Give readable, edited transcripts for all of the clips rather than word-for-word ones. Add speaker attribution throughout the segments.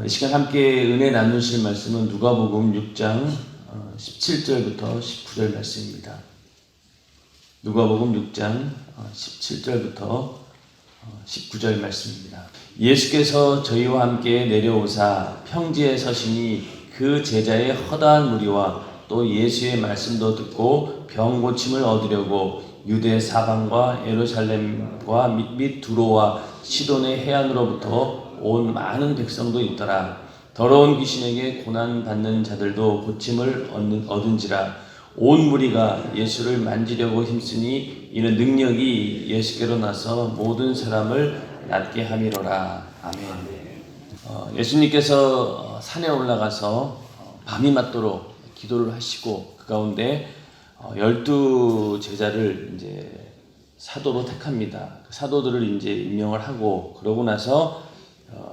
Speaker 1: 이 시간 함께 은혜 나누실 말씀은 누가복음 6장 17절부터 19절 말씀입니다. 누가복음 6장 17절부터 19절 말씀입니다. 예수께서 저희와 함께 내려오사 평지에 서시니 그 제자의 허다한 무리와 또 예수의 말씀도 듣고 병 고침을 얻으려고 유대 사방과 예루살렘과 및 두로와 시돈의 해안으로부터 온 많은 백성도 있더라. 더러운 귀신에게 고난받는 자들도 고침을 얻은지라. 온 무리가 예수를 만지려고 힘쓰니 이는 능력이 예수께로 나서 모든 사람을 낫게 함이로라. 아멘. 예수님께서 산에 올라가서 밤이 맞도록 기도를 하시고 그 가운데 12 제자를 이제 사도로 택합니다. 사도들을 이제 임명을 하고 그러고 나서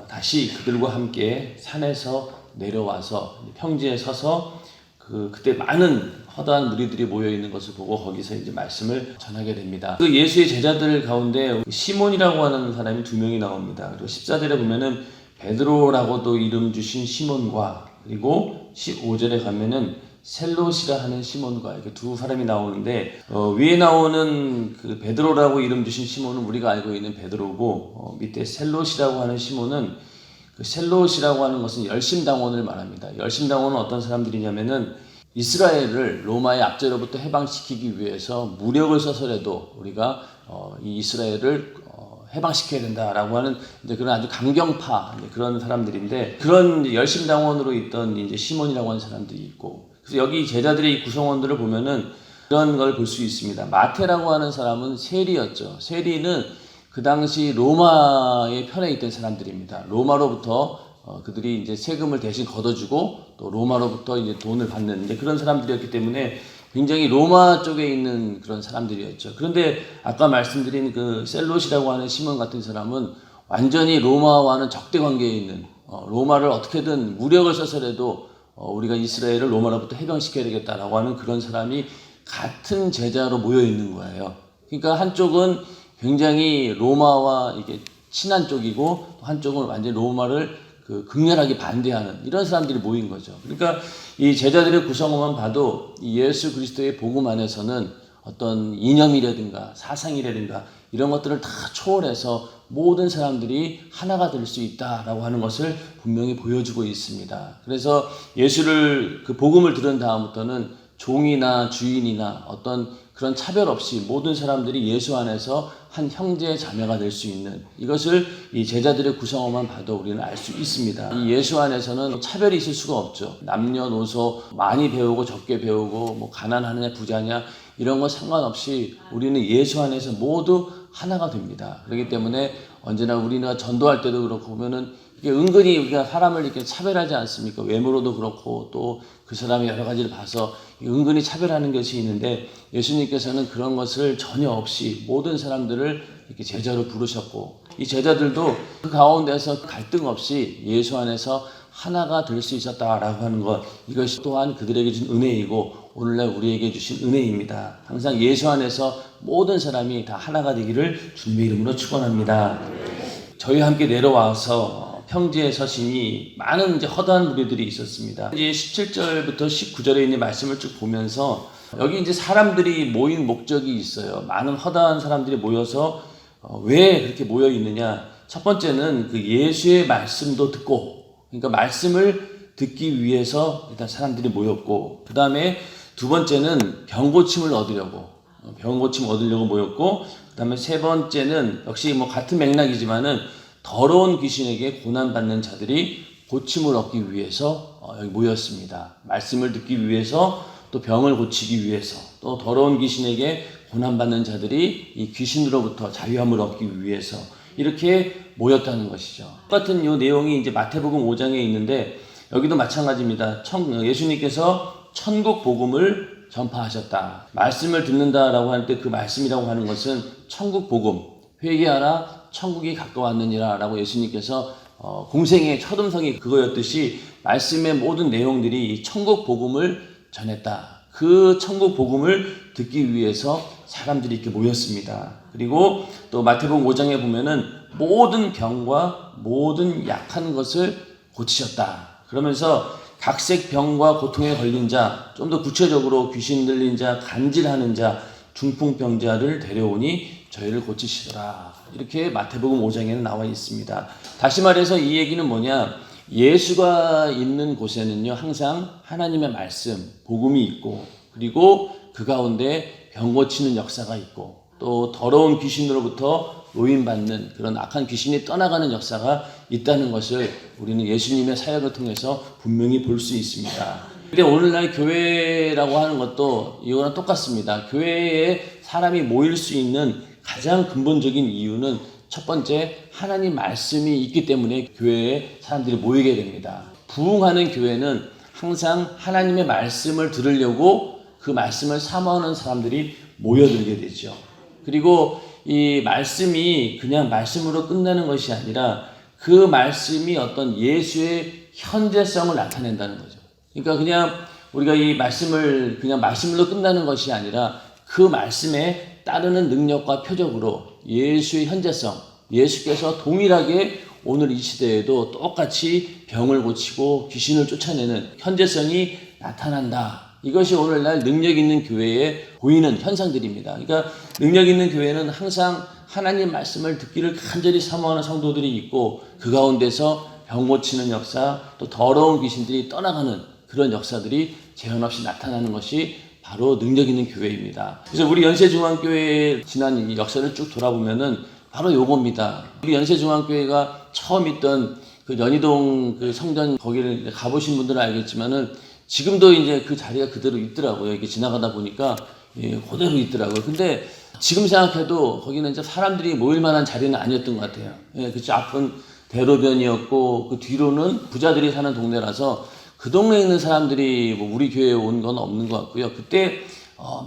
Speaker 1: 다시 그들과 함께 산에서 내려와서 평지에 서서 그때 많은 허다한 무리들이 모여 있는 것을 보고 거기서 이제 말씀을 전하게 됩니다. 그 예수의 제자들 가운데 시몬이라고 하는 사람이 2명이 나옵니다. 그리고 14절에 보면은 베드로라고도 이름 주신 시몬과 그리고 15절에 가면은 셀롯이라 하는 시몬과 이렇게 두 사람이 나오는데 위에 나오는 그 베드로라고 이름 주신 시몬은 우리가 알고 있는 베드로고 밑에 셀롯이라고 하는 시몬은 그 셀롯이라고 하는 것은 열심당원을 말합니다. 열심당원은 어떤 사람들이냐면은 이스라엘을 로마의 압제로부터 해방시키기 위해서 무력을 써서라도 우리가 이 이스라엘을 해방시켜야 된다라고 하는 이제 그런 아주 강경파 그런 사람들인데 그런 열심당원으로 있던 이제 시몬이라고 하는 사람들이 있고 그래서 여기 제자들의 구성원들을 보면은 그런 걸 볼 수 있습니다. 마태라고 하는 사람은 세리였죠. 세리는 그 당시 로마의 편에 있던 사람들입니다. 로마로부터 그들이 이제 세금을 대신 걷어주고 또 로마로부터 이제 돈을 받는 이제 그런 사람들이었기 때문에 굉장히 로마 쪽에 있는 그런 사람들이었죠. 그런데 아까 말씀드린 그 셀롯이라고 하는 시몬 같은 사람은 완전히 로마와는 적대 관계에 있는 로마를 어떻게든 무력을 써서라도 우리가 이스라엘을 로마로부터 해방시켜야 되겠다라고 하는 그런 사람이 같은 제자로 모여 있는 거예요. 그러니까 한쪽은 굉장히 로마와 이게 친한 쪽이고 한쪽은 완전히 로마를 극렬하게 반대하는 이런 사람들이 모인 거죠. 그러니까 이 제자들의 구성원만 봐도 이 예수 그리스도의 복음 안에서는 어떤 이념이라든가 사상이라든가 이런 것들을 다 초월해서 모든 사람들이 하나가 될 수 있다라고 하는 것을 분명히 보여주고 있습니다. 그래서 예수를 그 복음을 들은 다음부터는 종이나 주인이나 어떤 그런 차별 없이 모든 사람들이 예수 안에서 한 형제 자매가 될 수 있는 이것을 이 제자들의 구성원만 봐도 우리는 알 수 있습니다. 이 예수 안에서는 차별이 있을 수가 없죠. 남녀노소 많이 배우고 적게 배우고 뭐 가난하냐 부자냐 이런 거 상관없이 우리는 예수 안에서 모두 하나가 됩니다. 그렇기 때문에 언제나 우리가 전도할 때도 그렇고 보면은 이게 은근히 우리가 사람을 이렇게 차별하지 않습니까? 외모로도 그렇고 또 그 사람의 여러 가지를 봐서 은근히 차별하는 것이 있는데 예수님께서는 그런 것을 전혀 없이 모든 사람들을 이렇게 제자로 부르셨고 이 제자들도 그 가운데서 갈등 없이 예수 안에서 하나가 될 수 있었다라고 하는 것 이것이 또한 그들에게 준 은혜이고 오늘날 우리에게 주신 은혜입니다. 항상 예수 안에서 모든 사람이 다 하나가 되기를 주님의 이름으로 축원합니다. 저희와 함께 내려와서 평지에 서시니 많은 이제 허다한 무리들이 있었습니다. 이제 17절부터 19절에 있는 말씀을 쭉 보면서 여기 이제 사람들이 모인 목적이 있어요. 많은 허다한 사람들이 모여서 왜 그렇게 모여 있느냐? 첫 번째는 그 예수의 말씀도 듣고, 그러니까 말씀을 듣기 위해서 일단 사람들이 모였고, 그 다음에 두 번째는 병 고침을 얻으려고 모였고, 그 다음에 세 번째는 역시 뭐 같은 맥락이지만은 더러운 귀신에게 고난받는 자들이 고침을 얻기 위해서 여기 모였습니다. 말씀을 듣기 위해서 또 병을 고치기 위해서 또 더러운 귀신에게 고난받는 자들이 이 귀신으로부터 자유함을 얻기 위해서 이렇게 모였다는 것이죠. 똑같은 이 내용이 이제 마태복음 5장에 있는데 여기도 마찬가지입니다. 예수님께서 천국 복음을 전파하셨다. 말씀을 듣는다라고 할 때 그 말씀이라고 하는 것은 천국 복음, 회개하라 천국이 가까웠느니라 라고 예수님께서 공생의 첫 음성이 그거였듯이 말씀의 모든 내용들이 이 천국 복음을 전했다. 그 천국 복음을 듣기 위해서 사람들이 이렇게 모였습니다. 그리고 또 마태복음 5장에 보면은 모든 병과 모든 약한 것을 고치셨다. 그러면서 각색 병과 고통에 걸린 자, 좀 더 구체적으로 귀신 들린 자, 간질하는 자, 중풍병자를 데려오니 저희를 고치시더라. 이렇게 마태복음 5장에는 나와 있습니다. 다시 말해서 이 얘기는 뭐냐? 예수가 있는 곳에는요, 항상 하나님의 말씀, 복음이 있고, 그리고 그 가운데 병 고치는 역사가 있고, 또 더러운 귀신으로부터 노인받는 그런 악한 귀신이 떠나가는 역사가 있다는 것을 우리는 예수님의 사역을 통해서 분명히 볼 수 있습니다. 근데 오늘날 교회라고 하는 것도 이거랑 똑같습니다. 교회에 사람이 모일 수 있는 가장 근본적인 이유는 첫 번째, 하나님 말씀이 있기 때문에 교회에 사람들이 모이게 됩니다. 부흥하는 교회는 항상 하나님의 말씀을 들으려고 그 말씀을 사모하는 사람들이 모여들게 되죠. 그리고 이 말씀이 그냥 말씀으로 끝나는 것이 아니라 그 말씀이 어떤 예수의 현재성을 나타낸다는 거죠. 그러니까 그냥 우리가 이 말씀을 그냥 말씀으로 끝나는 것이 아니라 그 말씀에 따르는 능력과 표적으로 예수의 현재성, 예수께서 동일하게 오늘 이 시대에도 똑같이 병을 고치고 귀신을 쫓아내는 현재성이 나타난다. 이것이 오늘날 능력 있는 교회에 보이는 현상들입니다. 그러니까 능력 있는 교회는 항상 하나님 말씀을 듣기를 간절히 사모하는 성도들이 있고 그 가운데서 병 고치는 역사, 또 더러운 귀신들이 떠나가는 그런 역사들이 제한 없이 나타나는 것이 바로 능력 있는 교회입니다. 그래서 우리 연세중앙교회의 지난 역사를 쭉 돌아보면은 바로 요겁니다. 우리 연세중앙교회가 처음 있던 그 연희동 그 성전 거기를 가보신 분들은 알겠지만은 지금도 이제 그 자리가 그대로 있더라고요. 이렇게 지나가다 보니까 그대로 있더라고요. 근데 지금 생각해도 거기는 이제 사람들이 모일 만한 자리는 아니었던 것 같아요. 그치, 앞은 대로변이었고 그 뒤로는 부자들이 사는 동네라서 그 동네에 있는 사람들이 뭐 우리 교회에 온 건 없는 것 같고요. 그때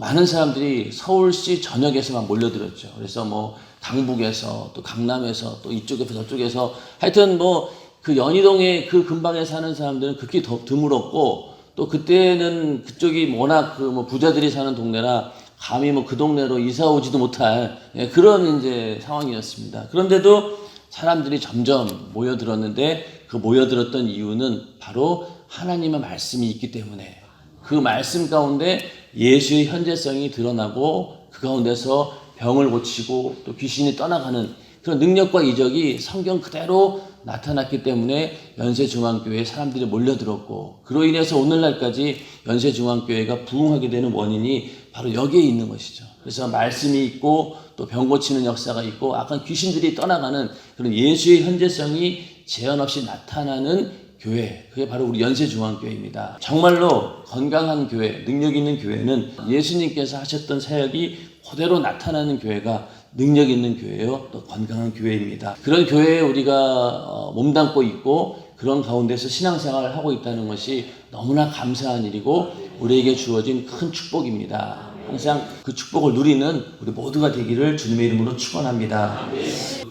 Speaker 1: 많은 사람들이 서울시 전역에서만 몰려들었죠. 그래서 뭐 강북에서 또 강남에서 또 이쪽에서 저쪽에서 하여튼 뭐 그 연희동에 그 근방에 사는 사람들은 극히 더 드물었고 또 그때는 그쪽이 워낙 그 뭐 부자들이 사는 동네라 감히 뭐 그 동네로 이사 오지도 못할 그런 이제 상황이었습니다. 그런데도 사람들이 점점 모여들었는데 그 모여들었던 이유는 바로 하나님의 말씀이 있기 때문에 그 말씀 가운데 예수의 현재성이 드러나고 그 가운데서 병을 고치고 또 귀신이 떠나가는 그런 능력과 이적이 성경 그대로 나타났기 때문에 연세중앙교회에 사람들이 몰려들었고 그로 인해서 오늘날까지 연세중앙교회가 부흥하게 되는 원인이 바로 여기에 있는 것이죠. 그래서 말씀이 있고 또 병 고치는 역사가 있고 악한 귀신들이 떠나가는 그런 예수의 현재성이 제한 없이 나타나는 교회, 그게 바로 우리 연세중앙교회입니다. 정말로 건강한 교회, 능력 있는 교회는 예수님께서 하셨던 사역이 그대로 나타나는 교회가 능력 있는 교회요, 또 건강한 교회입니다. 그런 교회에 우리가 몸담고 있고 그런 가운데서 신앙생활을 하고 있다는 것이 너무나 감사한 일이고 우리에게 주어진 큰 축복입니다. 항상 그 축복을 누리는 우리 모두가 되기를 주님의 이름으로 축원합니다.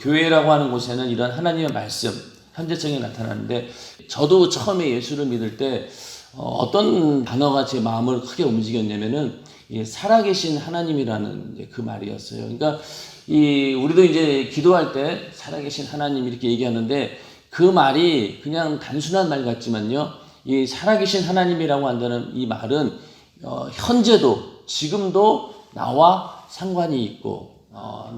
Speaker 1: 교회라고 하는 곳에는 이런 하나님의 말씀, 현재성이 나타나는데 저도 처음에 예수를 믿을 때 어떤 단어가 제 마음을 크게 움직였냐면은 살아계신 하나님이라는 그 말이었어요. 그러니까 우리도 이제 기도할 때 살아계신 하나님 이렇게 얘기하는데 그 말이 그냥 단순한 말 같지만요. 이 살아계신 하나님이라고 한다는 이 말은 현재도 지금도 나와 상관이 있고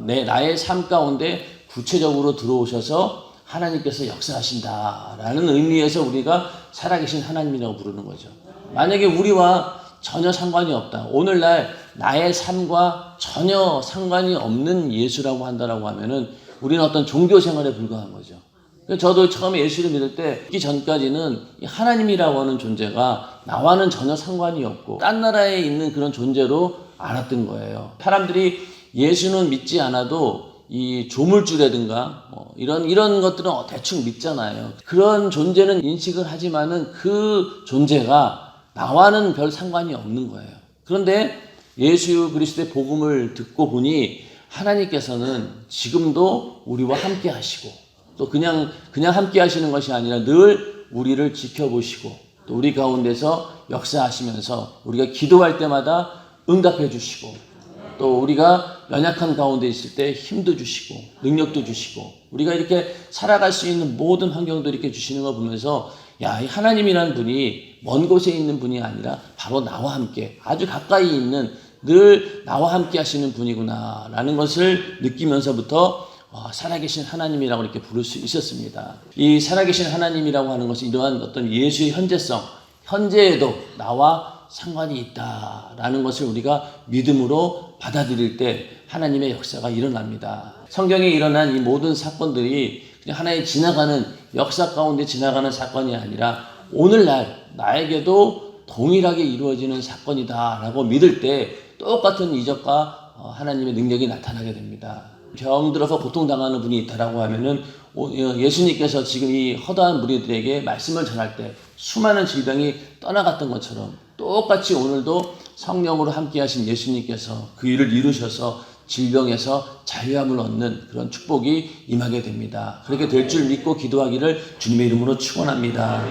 Speaker 1: 나의 삶 가운데 구체적으로 들어오셔서 하나님께서 역사하신다라는 의미에서 우리가 살아계신 하나님이라고 부르는 거죠. 만약에 우리와 전혀 상관이 없다. 오늘날 나의 삶과 전혀 상관이 없는 예수라고 한다라고 하면은 우리는 어떤 종교 생활에 불과한 거죠. 저도 처음에 예수를 믿을 때 이 전까지는 하나님이라고 하는 존재가 나와는 전혀 상관이 없고 딴 나라에 있는 그런 존재로 알았던 거예요. 사람들이 예수는 믿지 않아도 이 조물주라든가 이런 것들은 대충 믿잖아요. 그런 존재는 인식을 하지만은 그 존재가 나와는 별 상관이 없는 거예요. 그런데 예수 그리스도의 복음을 듣고 보니 하나님께서는 지금도 우리와 함께 하시고 또 그냥 함께 하시는 것이 아니라 늘 우리를 지켜보시고 또 우리 가운데서 역사하시면서 우리가 기도할 때마다 응답해 주시고 또 우리가 연약한 가운데 있을 때 힘도 주시고 능력도 주시고 우리가 이렇게 살아갈 수 있는 모든 환경도 이렇게 주시는 거 보면서 야, 이 하나님이라는 분이 먼 곳에 있는 분이 아니라 바로 나와 함께 아주 가까이 있는 늘 나와 함께 하시는 분이구나 라는 것을 느끼면서부터 살아계신 하나님이라고 이렇게 부를 수 있었습니다. 이 살아계신 하나님이라고 하는 것은 이러한 어떤 예수의 현재성, 현재에도 나와 상관이 있다라는 것을 우리가 믿음으로 받아들일 때 하나님의 역사가 일어납니다. 성경에 일어난 이 모든 사건들이 그냥 하나의 지나가는 역사 가운데 지나가는 사건이 아니라 오늘날 나에게도 동일하게 이루어지는 사건이다라고 믿을 때 똑같은 이적과 하나님의 능력이 나타나게 됩니다. 병들어서 고통당하는 분이 있다라고 하면은 예수님께서 지금 이 허다한 무리들에게 말씀을 전할 때 수많은 질병이 떠나갔던 것처럼 똑같이 오늘도 성령으로 함께 하신 예수님께서 그 일을 이루셔서 질병에서 자유함을 얻는 그런 축복이 임하게 됩니다. 그렇게 될 줄 믿고 기도하기를 주님의 이름으로 축원합니다.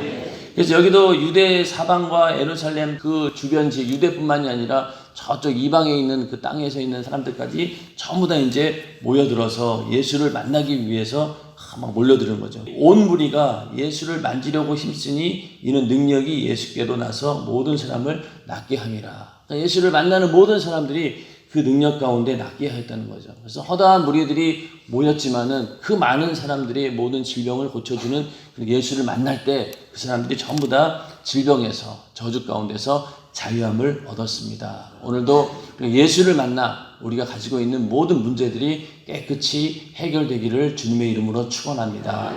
Speaker 1: 그래서 여기도 유대 사방과 예루살렘 그 주변 지역 유대뿐만이 아니라 저쪽 이방에 있는 그 땅에서 있는 사람들까지 전부 다 이제 모여들어서 예수를 만나기 위해서 막 몰려드는 거죠. 온 무리가 예수를 만지려고 힘쓰니 이는 능력이 예수께로 나서 모든 사람을 낫게 함이라. 그러니까 예수를 만나는 모든 사람들이 그 능력 가운데 낫게 하였다는 거죠. 그래서 허다한 무리들이 모였지만은 그 많은 사람들이 모든 질병을 고쳐주는 예수를 만날 때 그 사람들이 전부 다 질병에서 저주 가운데서 자유함을 얻었습니다. 오늘도 예수를 만나 우리가 가지고 있는 모든 문제들이 깨끗이 해결되기를 주님의 이름으로 축원합니다.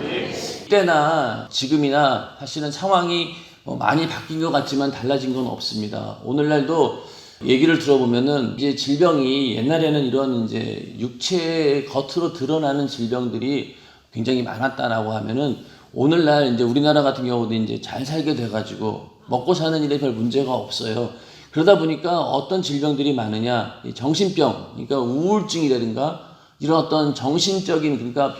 Speaker 1: 그때나 지금이나 사실은 상황이 많이 바뀐 것 같지만 달라진 건 없습니다. 오늘날도 얘기를 들어보면은 이제 질병이 옛날에는 이런 이제 육체 겉으로 드러나는 질병들이 굉장히 많았다라고 하면은 오늘날 이제 우리나라 같은 경우도 이제 잘 살게 돼가지고 먹고 사는 일에 별 문제가 없어요. 그러다 보니까 어떤 질병들이 많으냐, 정신병, 그러니까 우울증이라든가 이런 어떤 정신적인 그러니까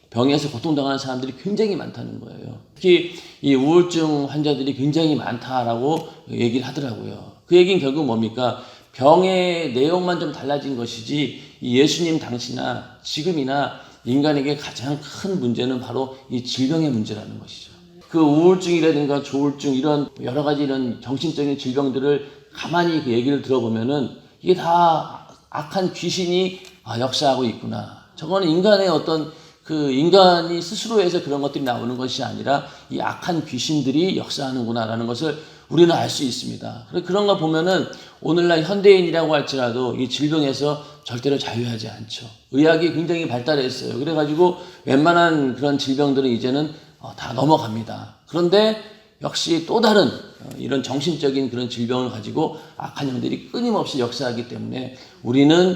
Speaker 1: 병에서 고통당하는 사람들이 굉장히 많다는 거예요. 특히 이 우울증 환자들이 굉장히 많다라고 얘기를 하더라고요. 그 얘기는 결국 뭡니까? 병의 내용만 좀 달라진 것이지 이 예수님 당시나 지금이나 인간에게 가장 큰 문제는 바로 이 질병의 문제라는 것이죠. 그 우울증이라든가 조울증 이런 여러 가지 이런 정신적인 질병들을 가만히 그 얘기를 들어보면은 이게 다 악한 귀신이 역사하고 있구나. 저거는 인간의 어떤 그 인간이 스스로 해서 그런 것들이 나오는 것이 아니라 이 악한 귀신들이 역사하는구나라는 것을 우리는 알 수 있습니다. 그런 거 보면은 오늘날 현대인이라고 할지라도 이 질병에서 절대로 자유하지 않죠. 의학이 굉장히 발달했어요. 그래가지고 웬만한 그런 질병들은 이제는 다 넘어갑니다. 그런데 역시 또 다른 이런 정신적인 그런 질병을 가지고 악한 영들이 끊임없이 역사하기 때문에 우리는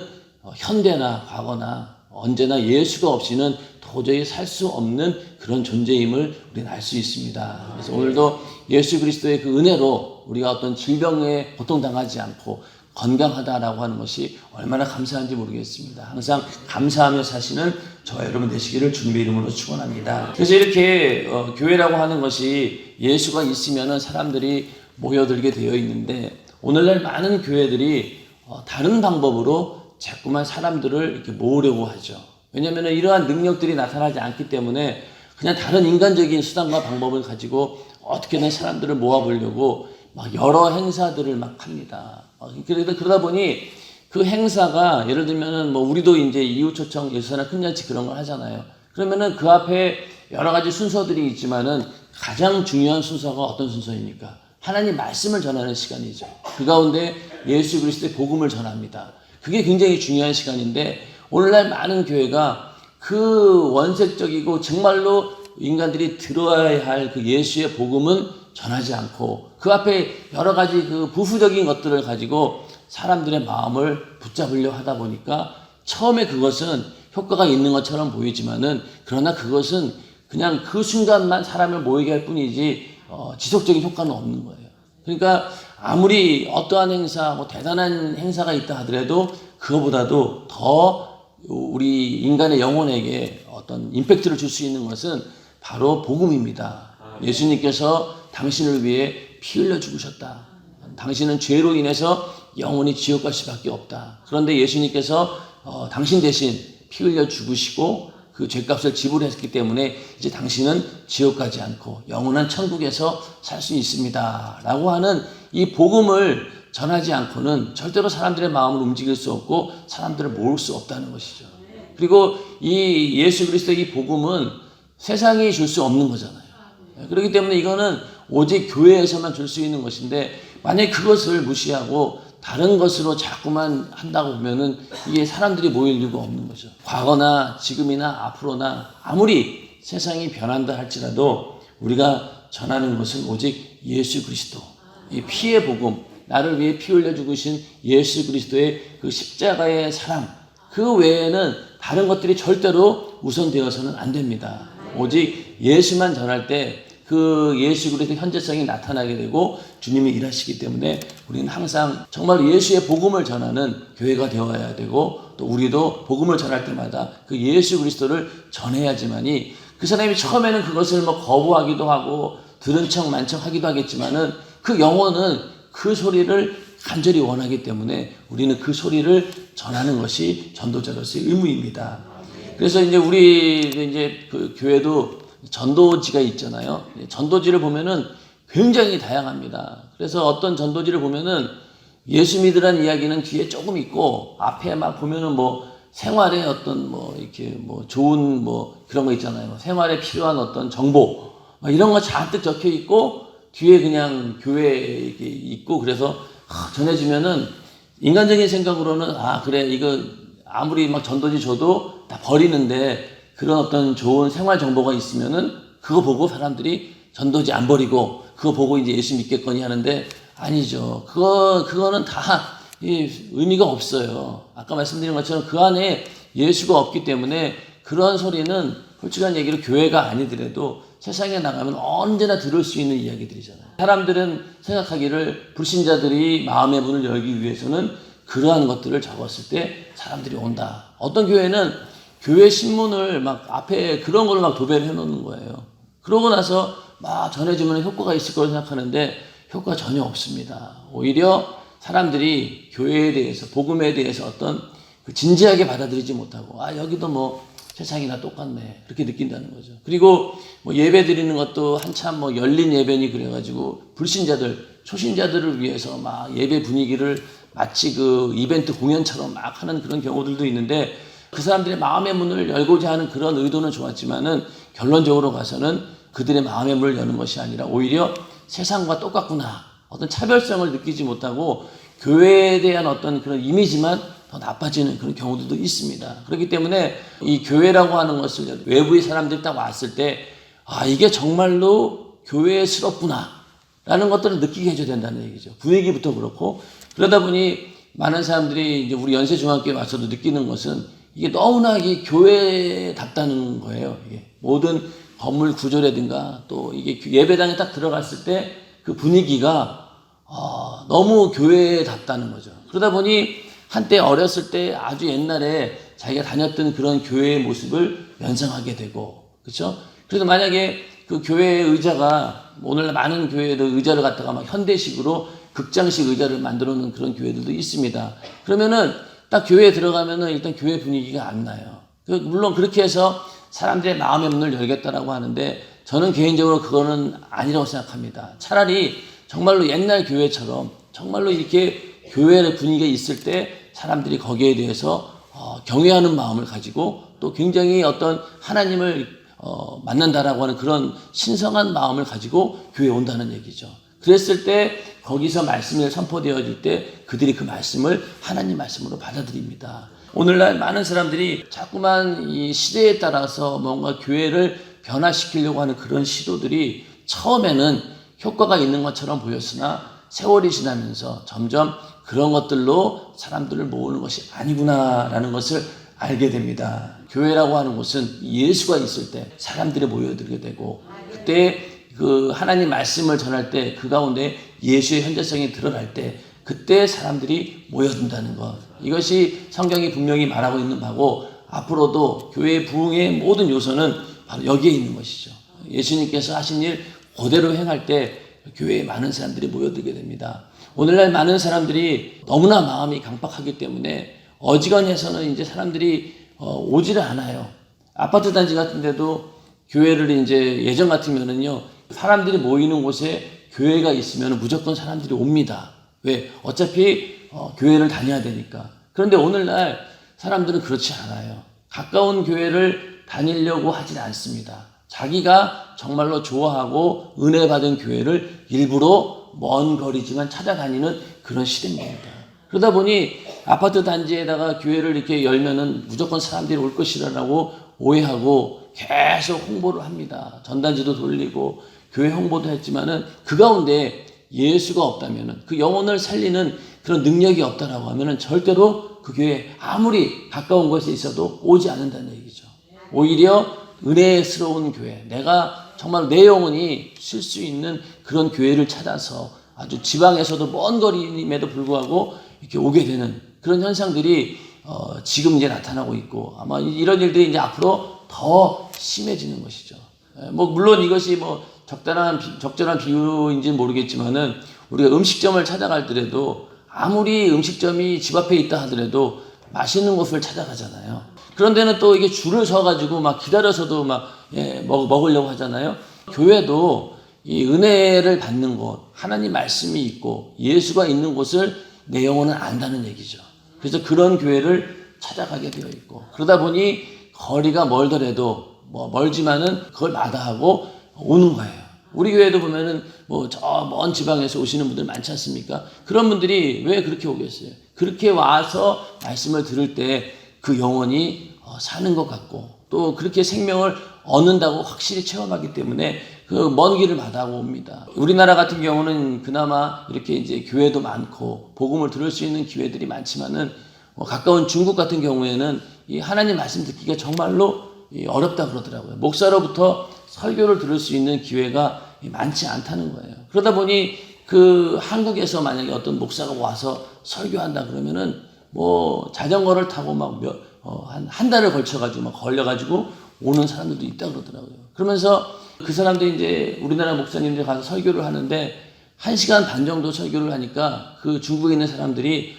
Speaker 1: 현대나 과거나 언제나 예수가 없이는 도저히 살 수 없는 그런 존재임을 우리는 알 수 있습니다. 그래서 오늘도 예수 그리스도의 그 은혜로 우리가 어떤 질병에 고통당하지 않고 건강하다라고 하는 것이 얼마나 감사한지 모르겠습니다. 항상 감사하며 사시는 저와 여러분 되시기를 주님의 이름으로 축원합니다. 그래서 이렇게 교회라고 하는 것이 예수가 있으면은 사람들이 모여들게 되어 있는데 오늘날 많은 교회들이 다른 방법으로 자꾸만 사람들을 이렇게 모으려고 하죠. 왜냐하면 이러한 능력들이 나타나지 않기 때문에 그냥 다른 인간적인 수단과 방법을 가지고 어떻게든 사람들을 모아보려고 막 여러 행사들을 막 합니다. 그러다 보니 그 행사가 예를 들면은 뭐 우리도 이제 이웃초청 예수나 큰잔치 그런 걸 하잖아요. 그러면은 그 앞에 여러 가지 순서들이 있지만은 가장 중요한 순서가 어떤 순서입니까? 하나님 말씀을 전하는 시간이죠. 그 가운데 예수 그리스도의 복음을 전합니다. 그게 굉장히 중요한 시간인데 오늘날 많은 교회가 그 원색적이고 정말로 인간들이 들어야 할 그 예수의 복음은 전하지 않고 그 앞에 여러 가지 그 부수적인 것들을 가지고 사람들의 마음을 붙잡으려 하다 보니까 처음에 그것은 효과가 있는 것처럼 보이지만은 그러나 그것은 그냥 그 순간만 사람을 모이게 할 뿐이지 지속적인 효과는 없는 거예요. 그러니까 아무리 어떠한 행사, 뭐 대단한 행사가 있다 하더라도 그거보다도 더 우리 인간의 영혼에게 어떤 임팩트를 줄 수 있는 것은 바로 복음입니다. 예수님께서 당신을 위해 피 흘려 죽으셨다. 당신은 죄로 인해서 영원히 지옥 갈 수밖에 없다. 그런데 예수님께서 당신 대신 피 흘려 죽으시고 그 죄값을 지불했기 때문에 이제 당신은 지옥 가지 않고 영원한 천국에서 살 수 있습니다. 라고 하는 이 복음을 전하지 않고는 절대로 사람들의 마음을 움직일 수 없고 사람들을 모을 수 없다는 것이죠. 그리고 이 예수 그리스도의 이 복음은 세상이 줄 수 없는 거잖아요. 그렇기 때문에 이거는 오직 교회에서만 줄 수 있는 것인데 만약에 그것을 무시하고 다른 것으로 자꾸만 한다고 보면은 이게 사람들이 모일 이유가 없는 거죠. 과거나 지금이나 앞으로나 아무리 세상이 변한다 할지라도 우리가 전하는 것은 오직 예수 그리스도, 이 피의 복음, 나를 위해 피 흘려 죽으신 예수 그리스도의 그 십자가의 사랑, 그 외에는 다른 것들이 절대로 우선되어서는 안 됩니다. 오직 예수만 전할 때 그 예수 그리스도의 현재성이 나타나게 되고 주님이 일하시기 때문에 우리는 항상 정말 예수의 복음을 전하는 교회가 되어야 되고 또 우리도 복음을 전할 때마다 그 예수 그리스도를 전해야지만이 그 사람이 처음에는 그것을 뭐 거부하기도 하고 들은 척 만척 하기도 하겠지만은 그 영혼은 그 소리를 간절히 원하기 때문에 우리는 그 소리를 전하는 것이 전도자로서의 의무입니다. 그래서 이제 우리 이제 그 교회도 전도지가 있잖아요. 전도지를 보면은 굉장히 다양합니다. 그래서 어떤 전도지를 보면은 예수 믿으라는 이야기는 뒤에 조금 있고 앞에 막 보면은 뭐 생활에 어떤 뭐 이렇게 뭐 좋은 뭐 그런 거 있잖아요. 생활에 필요한 어떤 정보 막 이런 거 잔뜩 적혀 있고 뒤에 그냥 교회에 이렇게 있고 그래서 전해주면은 인간적인 생각으로는 그래 이거 아무리 막 전도지 줘도 다 버리는데 그런 어떤 좋은 생활 정보가 있으면은 그거 보고 사람들이 전도지 안 버리고 그거 보고 이제 예수 믿겠거니 하는데 아니죠. 그거는 다 의미가 없어요. 아까 말씀드린 것처럼 그 안에 예수가 없기 때문에 그런 소리는 솔직한 얘기로 교회가 아니더라도 세상에 나가면 언제나 들을 수 있는 이야기들이잖아요. 사람들은 생각하기를 불신자들이 마음의 문을 열기 위해서는 그러한 것들을 적었을 때 사람들이 온다. 어떤 교회는 교회 신문을 막 앞에 그런 걸 막 도배를 해놓는 거예요. 그러고 나서 막 전해주면 효과가 있을 거라고 생각하는데 효과가 전혀 없습니다. 오히려 사람들이 교회에 대해서 복음에 대해서 어떤 진지하게 받아들이지 못하고 여기도 뭐 세상이나 똑같네 그렇게 느낀다는 거죠. 그리고 뭐 예배 드리는 것도 한참 뭐 열린 예배니 그래가지고 불신자들 초신자들을 위해서 막 예배 분위기를 마치 그 이벤트 공연처럼 막 하는 그런 경우들도 있는데 그 사람들의 마음의 문을 열고자 하는 그런 의도는 좋았지만은 결론적으로 가서는 그들의 마음의 문을 여는 것이 아니라 오히려 세상과 똑같구나 어떤 차별성을 느끼지 못하고 교회에 대한 어떤 그런 이미지만 더 나빠지는 그런 경우들도 있습니다. 그렇기 때문에 이 교회라고 하는 것을 외부의 사람들이 딱 왔을 때 이게 정말로 교회스럽구나 라는 것들을 느끼게 해줘야 된다는 얘기죠. 분위기부터 그렇고 그러다 보니 많은 사람들이 이제 우리 연세중학교에 와서도 느끼는 것은 이게 너무나 이게 교회답다는 거예요. 이게 모든 건물 구조라든가 또 이게 예배당에 딱 들어갔을 때 그 분위기가 너무 교회답다는 거죠. 그러다 보니 한때 어렸을 때 아주 옛날에 자기가 다녔던 그런 교회의 모습을 연상하게 되고 그렇죠? 그래서 만약에 그 교회의 의자가 오늘 많은 교회들 의자를 갖다가 막 현대식으로 극장식 의자를 만들어 놓은 그런 교회들도 있습니다. 그러면은 딱 교회에 들어가면은 일단 교회 분위기가 안 나요. 물론 그렇게 해서 사람들의 마음의 문을 열겠다라고 하는데 저는 개인적으로 그거는 아니라고 생각합니다. 차라리 정말로 옛날 교회처럼 정말로 이렇게 교회의 분위기가 있을 때 사람들이 거기에 대해서 경외하는 마음을 가지고 또 굉장히 어떤 하나님을 만난다라고 하는 그런 신성한 마음을 가지고 교회에 온다는 얘기죠. 그랬을 때 거기서 말씀이 선포되어질 때 그들이 그 말씀을 하나님 말씀으로 받아들입니다. 오늘날 많은 사람들이 자꾸만 이 시대에 따라서 뭔가 교회를 변화시키려고 하는 그런 시도들이 처음에는 효과가 있는 것처럼 보였으나 세월이 지나면서 점점 그런 것들로 사람들을 모으는 것이 아니구나라는 것을 알게 됩니다. 교회라고 하는 곳은 예수가 있을 때 사람들이 모여들게 되고 그때 그 하나님 말씀을 전할 때 그 가운데 예수의 현재성이 드러날 때 그때 사람들이 모여든다는 것. 이것이 성경이 분명히 말하고 있는 바고 앞으로도 교회의 부흥의 모든 요소는 바로 여기에 있는 것이죠. 예수님께서 하신 일 그대로 행할 때 교회에 많은 사람들이 모여들게 됩니다. 오늘날 많은 사람들이 너무나 마음이 강박하기 때문에 어지간해서는 이제 사람들이 오지를 않아요. 아파트 단지 같은 데도 교회를 이제 예전 같으면은요, 사람들이 모이는 곳에 교회가 있으면 무조건 사람들이 옵니다. 왜? 어차피 교회를 다녀야 되니까. 그런데 오늘날 사람들은 그렇지 않아요. 가까운 교회를 다니려고 하진 않습니다. 자기가 정말로 좋아하고 은혜 받은 교회를 일부러 먼 거리지만 찾아다니는 그런 시대입니다. 그러다 보니 아파트 단지에다가 교회를 이렇게 열면은 무조건 사람들이 올 것이라고 오해하고 계속 홍보를 합니다. 전단지도 돌리고 교회 홍보도 했지만은 그 가운데 예수가 없다면은, 그 영혼을 살리는 그런 능력이 없다라고 하면은 절대로 그 교회 아무리 가까운 곳에 있어도 오지 않는다는 얘기죠. 오히려 은혜스러운 교회, 내가 정말 내 영혼이 쉴 수 있는 그런 교회를 찾아서 아주 지방에서도 먼 거리임에도 불구하고 이렇게 오게 되는 그런 현상들이 지금 이제 나타나고 있고, 아마 이런 일들이 이제 앞으로 더 심해지는 것이죠. 뭐 물론 이것이 뭐 적절한 비유인지는 모르겠지만은, 우리가 음식점을 찾아갈 때라도 아무리 음식점이 집 앞에 있다 하더라도 맛있는 곳을 찾아가잖아요. 그런데는 또 이게 줄을 서가지고 막 기다려서도 먹으려고 하잖아요. 교회도 이 은혜를 받는 곳, 하나님 말씀이 있고 예수가 있는 곳을 내 영혼은 안다는 얘기죠. 그래서 그런 교회를 찾아가게 되어 있고, 그러다 보니 거리가 멀더라도 멀지만은 그걸 마다하고 오는 거예요. 우리 교회도 보면은 저 먼 지방에서 오시는 분들 많지 않습니까? 그런 분들이 왜 그렇게 오겠어요? 그렇게 와서 말씀을 들을 때 그 영혼이 사는 것 같고, 또 그렇게 생명을 얻는다고 확실히 체험하기 때문에 그 먼 길을 마다하고 옵니다. 우리나라 같은 경우는 그나마 이렇게 이제 교회도 많고 복음을 들을 수 있는 기회들이 많지만은, 가까운 중국 같은 경우에는 이 하나님 말씀 듣기가 정말로 어렵다 그러더라고요. 목사로부터 설교를 들을 수 있는 기회가 많지 않다는 거예요. 그러다 보니 그 한국에서 만약에 어떤 목사가 와서 설교한다 그러면은 자전거를 타고 한 달을 걸쳐가지고 걸려가지고 오는 사람들도 있다 그러더라고요. 그러면서 그 사람들이 이제 우리나라 목사님들 가서 설교를 하는데 1시간 반 정도 설교를 하니까 그 중국에 있는 사람들이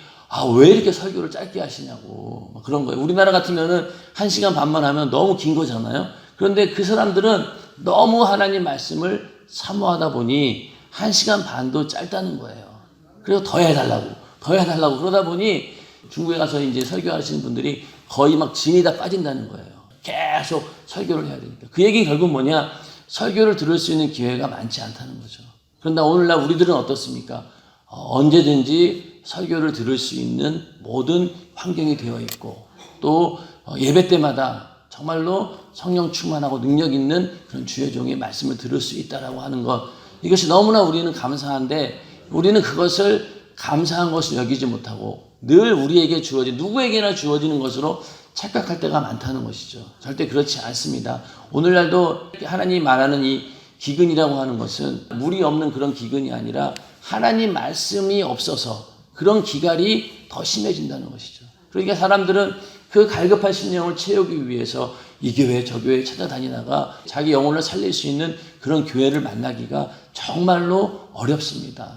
Speaker 1: 왜 이렇게 설교를 짧게 하시냐고 그런 거예요. 우리나라 같으면은 1시간 반만 하면 너무 긴 거잖아요. 그런데 그 사람들은 너무 하나님 말씀을 사모하다 보니 1시간 반도 짧다는 거예요. 그래서 더 해달라고 그러다 보니 중국에 가서 이제 설교하시는 분들이 거의 막 진이 다 빠진다는 거예요. 계속 설교를 해야 되니까. 그 얘기 결국 뭐냐? 설교를 들을 수 있는 기회가 많지 않다는 거죠. 그런데 오늘날 우리들은 어떻습니까? 언제든지 설교를 들을 수 있는 모든 환경이 되어 있고, 또 예배 때마다 정말로 성령 충만하고 능력 있는 그런 주의 종의 말씀을 들을 수 있다라고 하는 것, 이것이 너무나 우리는 감사한데, 우리는 그것을 감사한 것을 여기지 못하고 늘 우리에게 누구에게나 주어지는 것으로 착각할 때가 많다는 것이죠. 절대 그렇지 않습니다. 오늘날도 하나님이 말하는 이 기근이라고 하는 것은 물이 없는 그런 기근이 아니라 하나님 말씀이 없어서 그런 기갈이 더 심해진다는 것이죠. 그러니까 사람들은 그 갈급한 심령을 채우기 위해서 이 교회 저 교회 찾아다니다가 자기 영혼을 살릴 수 있는 그런 교회를 만나기가 정말로 어렵습니다.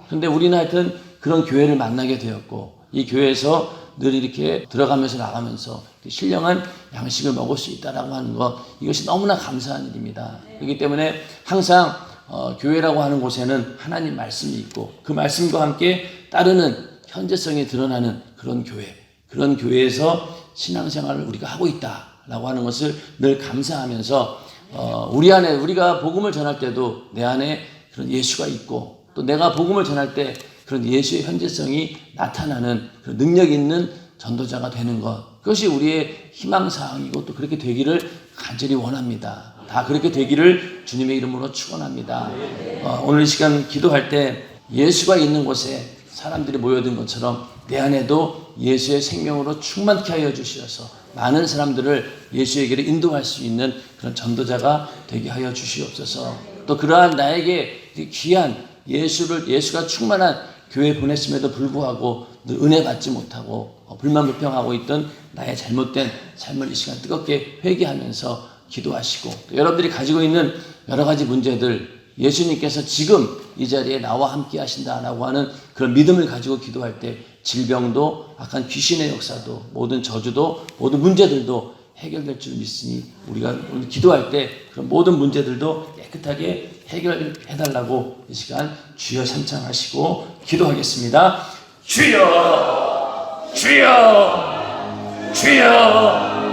Speaker 1: 그런데 우리는 하여튼 그런 교회를 만나게 되었고, 이 교회에서 늘 이렇게 들어가면서 나가면서 신령한 양식을 먹을 수 있다라고 하는 것, 이것이 너무나 감사한 일입니다. 그렇기 때문에 항상 교회라고 하는 곳에는 하나님 말씀이 있고, 그 말씀과 함께 따르는 현재성이 드러나는 그런 교회, 그런 교회에서 신앙생활을 우리가 하고 있다라고 하는 것을 늘 감사하면서, 우리 안에, 우리가 복음을 전할 때도 내 안에 그런 예수가 있고, 또 내가 복음을 전할 때 그런 예수의 현재성이 나타나는 그런 능력 있는 전도자가 되는 것, 그것이 우리의 희망사항이고 또 그렇게 되기를 간절히 원합니다. 다 그렇게 되기를 주님의 이름으로 축원합니다. 오늘 이 시간 기도할 때 예수가 있는 곳에 사람들이 모여든 것처럼 내 안에도 예수의 생명으로 충만케 하여 주시어서 많은 사람들을 예수에게로 인도할 수 있는 그런 전도자가 되게 하여 주시옵소서. 또 그러한 나에게 귀한 예수가 충만한 교회에 보냈음에도 불구하고 늘 은혜 받지 못하고 불만불평하고 있던 나의 잘못된 삶을 이 시간 뜨겁게 회개하면서 기도하시고, 또 여러분들이 가지고 있는 여러 가지 문제들, 예수님께서 지금 이 자리에 나와 함께 하신다라고 하는 그런 믿음을 가지고 기도할 때 질병도 악한 귀신의 역사도 모든 저주도 모든 문제들도 해결될 줄 믿으니 우리가 오늘 기도할 때 그런 모든 문제들도 깨끗하게 해결해달라고 이 시간 주여 삼창하시고 기도하겠습니다. 주여 주여 주여